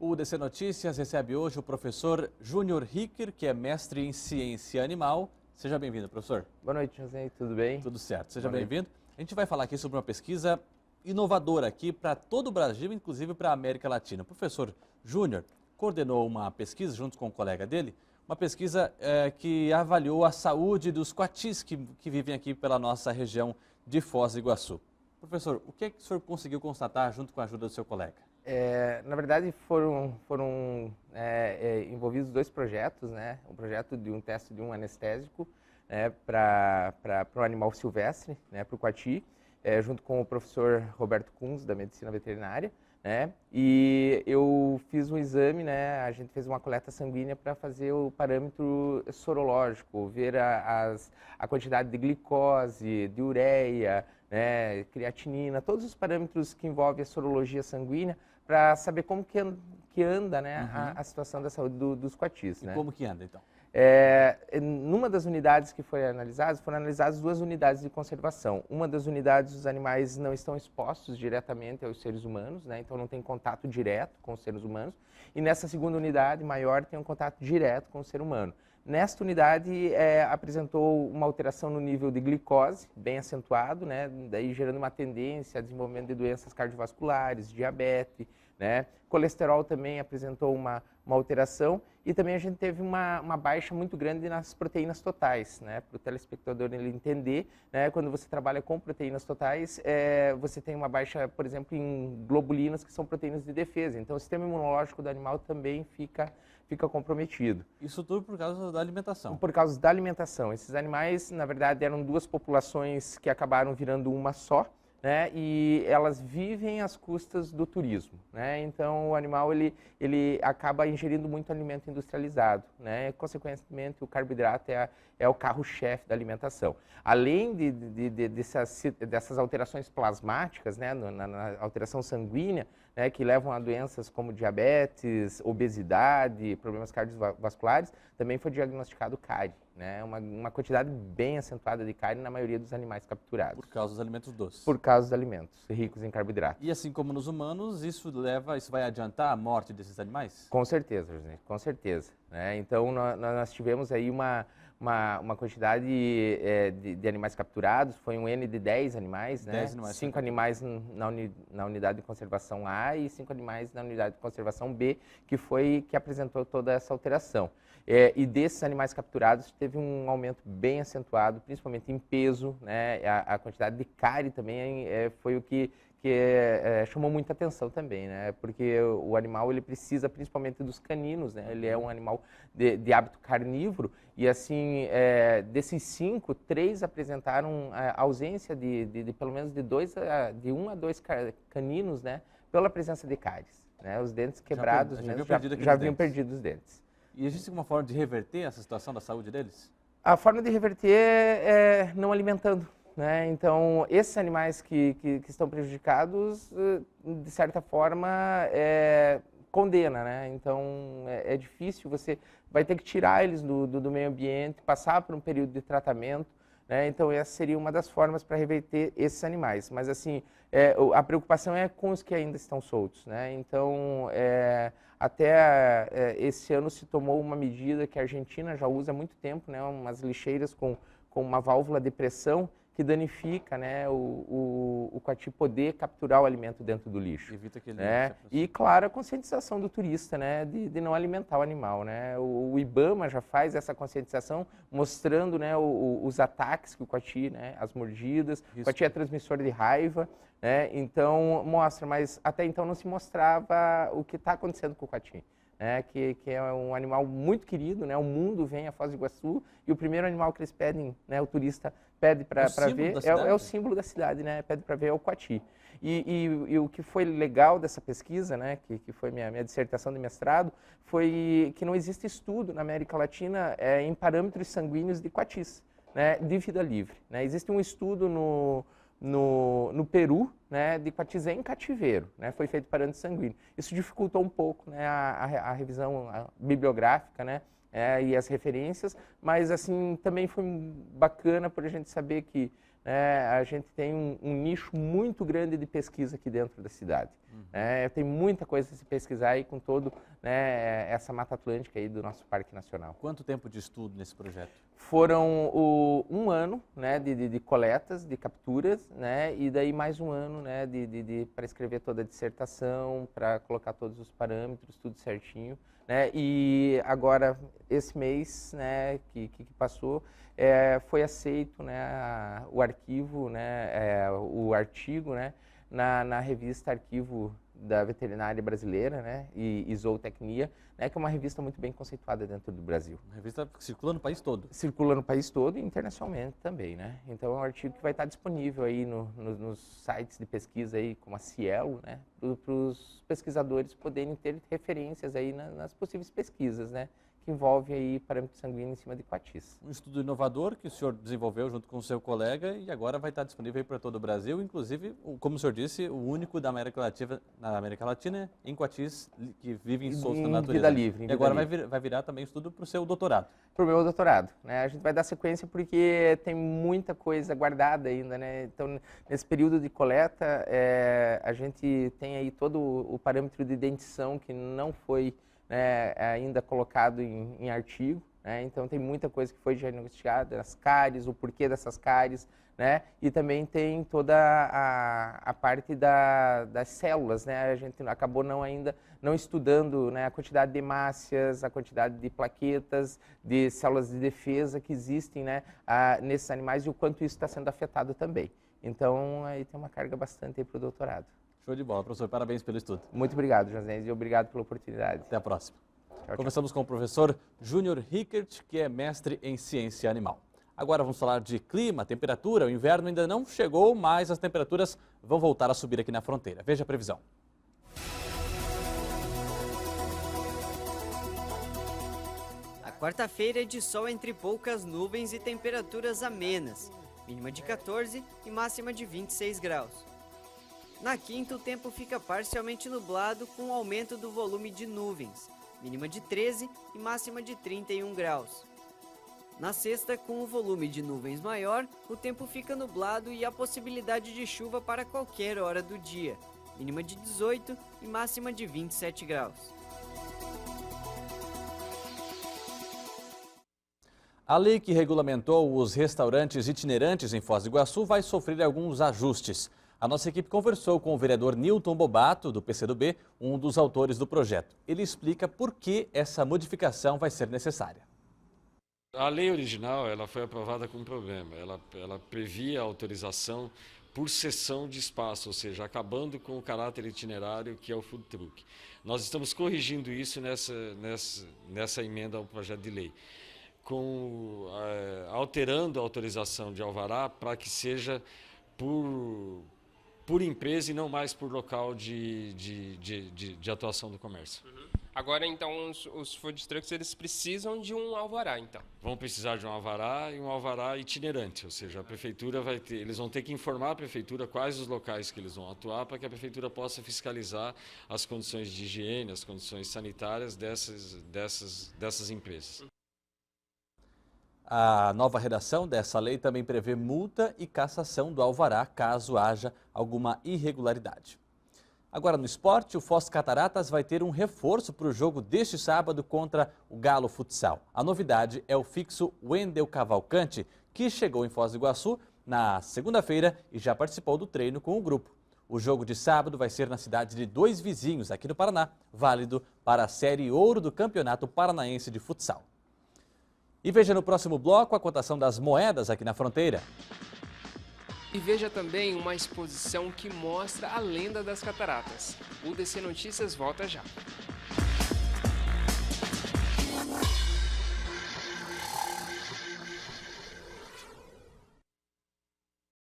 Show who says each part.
Speaker 1: O DC Notícias recebe hoje o professor Júnior Ricker, que é mestre em ciência animal. Seja bem-vindo, professor.
Speaker 2: Boa noite, José. Tudo bem?
Speaker 1: Tudo certo. Seja bem-vindo. A gente vai falar aqui sobre uma pesquisa inovadora aqui para todo o Brasil, inclusive para a América Latina. O professor Júnior coordenou uma pesquisa junto com um colega dele, uma pesquisa que avaliou a saúde dos coatis que vivem aqui pela nossa região de Foz do Iguaçu. Professor, o que é que o senhor conseguiu constatar junto com a ajuda do seu colega?
Speaker 2: Na verdade, foram envolvidos dois projetos, né? Um projeto de um teste de um anestésico, né, para um animal silvestre, né, para o coati, junto com o professor Roberto Kunz, da Medicina Veterinária, né? E eu fiz um exame, né? A gente fez uma coleta sanguínea para fazer o parâmetro sorológico, ver a quantidade de glicose, de ureia, né, creatinina, todos os parâmetros que envolvem a sorologia sanguínea, para saber como que anda, né, a situação da saúde dos coatis.
Speaker 1: E
Speaker 2: né?
Speaker 1: como que anda, então?
Speaker 2: Numa das unidades que foram analisadas duas unidades de conservação. Uma das unidades, os animais não estão expostos diretamente aos seres humanos, né, então não tem contato direto com os seres humanos. E nessa segunda unidade, maior, tem um contato direto com o ser humano. Nesta unidade, apresentou uma alteração no nível de glicose, bem acentuado, né? Daí gerando uma tendência a desenvolvimento de doenças cardiovasculares, diabetes, né? Colesterol também apresentou uma alteração e também a gente teve uma baixa muito grande nas proteínas totais, né? Para o telespectador ele entender, né? Quando você trabalha com proteínas totais, você tem uma baixa, por exemplo, em globulinas, que são proteínas de defesa. Então, o sistema imunológico do animal também fica comprometido.
Speaker 1: Isso tudo por causa da alimentação?
Speaker 2: Por causa da alimentação. Esses animais, na verdade, eram duas populações que acabaram virando uma só, né? E elas vivem às custas do turismo, né? Então, o animal ele acaba ingerindo muito alimento industrializado, né? E, consequentemente, o carboidrato é o carro-chefe da alimentação. Além dessas alterações plasmáticas, né? Na alteração sanguínea, né, que levam a doenças como diabetes, obesidade, problemas cardiovasculares, também foi diagnosticado cárie, né, uma quantidade bem acentuada de cárie na maioria dos animais capturados.
Speaker 1: Por causa dos alimentos doces?
Speaker 2: Por causa dos alimentos ricos em carboidrato.
Speaker 1: E assim como nos humanos, isso vai adiantar a morte desses animais?
Speaker 2: Com certeza, gente, com certeza. Né? Então, nós tivemos aí uma quantidade de animais capturados, foi um N de 10 animais, né?
Speaker 1: 10 animais.
Speaker 2: 5 animais na unidade de conservação A e 5 animais na unidade de conservação B, que apresentou toda essa alteração. E desses animais capturados teve um aumento bem acentuado, principalmente em peso, né? A quantidade de cárie também foi o que chamou muita atenção também, né? Porque o animal ele precisa principalmente dos caninos, né? Ele é um animal de hábito carnívoro e assim desses 5, 3 apresentaram ausência de pelo menos de 1 a 2 caninos, né? Pela presença de cáries, né? Os dentes quebrados já haviam perdido os dentes.
Speaker 1: E existe alguma forma de reverter essa situação da saúde deles?
Speaker 2: A forma de reverter é não alimentando. Né? Então, esses animais que estão prejudicados, de certa forma, condena. Né? Então, é difícil, você vai ter que tirar eles do meio ambiente, passar por um período de tratamento. Né? Então, essa seria uma das formas para reverter esses animais. Mas, assim, a preocupação é com os que ainda estão soltos. Né? Então, até esse ano se tomou uma medida que a Argentina já usa há muito tempo, né? Umas lixeiras com uma válvula de pressão que danifica, né, o coati poder capturar o alimento dentro do lixo.
Speaker 1: Evita que ele
Speaker 2: E, claro, a conscientização do turista, né, de não alimentar o animal. Né? O IBAMA já faz essa conscientização, mostrando, né, os ataques que o coati, né, as mordidas, o coati é transmissor de raiva, né, então mostra, mas até então não se mostrava o que está acontecendo com o coati. Que é um animal muito querido, né? O mundo vem a Foz do Iguaçu e o primeiro animal que eles pedem, né? O turista pede para ver, é o símbolo da cidade, né? Pede para ver é o coati. E o que foi legal dessa pesquisa, né? Que foi minha dissertação de mestrado, foi que não existe estudo na América Latina em parâmetros sanguíneos de coatis, né? De vida livre. Né? Existe um estudo no Peru, né, de coatis em cativeiro, né, foi feito parâmetro sanguíneo. Isso dificultou um pouco, né, a revisão bibliográfica, né, e as referências, mas assim também foi bacana por a gente saber que a gente tem um nicho muito grande de pesquisa aqui dentro da cidade. Tem muita coisa a se pesquisar aí com todo essa Mata Atlântica aí do nosso Parque Nacional.
Speaker 1: Quanto tempo de estudo nesse projeto?
Speaker 2: Foram um ano de coletas, de capturas, e daí mais um ano para escrever toda a dissertação, para colocar todos os parâmetros, tudo certinho. E agora, esse mês que passou, foi aceito o arquivo, o artigo na revista Arquivo da Veterinária Brasileira e Zootecnia, que é uma revista muito bem conceituada dentro do Brasil.
Speaker 1: Uma revista que circula no país todo.
Speaker 2: Circula no país todo e internacionalmente também, Então é um artigo que vai estar disponível aí nos sites de pesquisa aí, como a Cielo, para os pesquisadores poderem ter referências aí nas possíveis pesquisas, que envolve aí parâmetro sanguíneo em cima de coatis.
Speaker 1: Um estudo inovador que o senhor desenvolveu junto com o seu colega e agora vai estar disponível aí para todo o Brasil, inclusive, como o senhor disse, o único da América Latina em coatis que vivem soltos na natureza.
Speaker 2: Vida livre.
Speaker 1: E agora vai virar também estudo para o seu doutorado.
Speaker 2: Para o meu doutorado. A gente vai dar sequência porque tem muita coisa guardada ainda. Então, nesse período de coleta, a gente tem aí todo o parâmetro de dentição que não foi ainda colocado em artigo, então tem muita coisa que foi diagnosticada, as cáries, o porquê dessas cáries, e também tem toda a parte das células, a gente acabou ainda não estudando a quantidade de hemácias, a quantidade de plaquetas, de células de defesa que existem nesses animais e o quanto isso está sendo afetado também. Então aí tem uma carga bastante para o doutorado.
Speaker 1: Show de bola, professor. Parabéns pelo estudo.
Speaker 2: Muito obrigado, José, e obrigado pela oportunidade.
Speaker 1: Até a próxima.
Speaker 2: Tchau.
Speaker 1: Conversamos com o professor Júnior Rickert, que é mestre em ciência animal. Agora vamos falar de clima, temperatura. O inverno ainda não chegou, mas as temperaturas vão voltar a subir aqui na fronteira. Veja a previsão.
Speaker 3: A quarta-feira é de sol entre poucas nuvens e temperaturas amenas. Mínima de 14 e máxima de 26 graus. Na quinta, o tempo fica parcialmente nublado com o aumento do volume de nuvens, mínima de 13 e máxima de 31 graus. Na sexta, com o volume de nuvens maior, o tempo fica nublado e há possibilidade de chuva para qualquer hora do dia, mínima de 18 e máxima de 27 graus.
Speaker 1: A lei que regulamentou os restaurantes itinerantes em Foz do Iguaçu vai sofrer alguns ajustes. A nossa equipe conversou com o vereador Nilton Bobato, do PCdoB, um dos autores do projeto. Ele explica por que essa modificação vai ser necessária.
Speaker 4: A lei original ela foi aprovada com um problema. Ela previa a autorização por cessão de espaço, ou seja, acabando com o caráter itinerário que é o food truck. Nós estamos corrigindo isso nessa emenda ao projeto de lei, alterando a autorização de alvará para que seja por empresa e não mais por local de atuação do comércio.
Speaker 5: Agora, então, os food trucks eles precisam de um alvará, então?
Speaker 4: Vão precisar de um alvará e um alvará itinerante, ou seja, a prefeitura eles vão ter que informar a prefeitura quais os locais que eles vão atuar para que a prefeitura possa fiscalizar as condições de higiene, as condições sanitárias dessas empresas.
Speaker 1: A nova redação dessa lei também prevê multa e cassação do alvará caso haja alguma irregularidade. Agora no esporte, o Foz Cataratas vai ter um reforço para o jogo deste sábado contra o Galo Futsal. A novidade é o fixo Wendel Cavalcante, que chegou em Foz do Iguaçu na segunda-feira e já participou do treino com o grupo. O jogo de sábado vai ser na cidade de Dois Vizinhos, aqui no Paraná, válido para a Série Ouro do Campeonato Paranaense de Futsal. E veja no próximo bloco a cotação das moedas aqui na fronteira.
Speaker 5: E veja também uma exposição que mostra a lenda das cataratas. O DC Notícias volta já.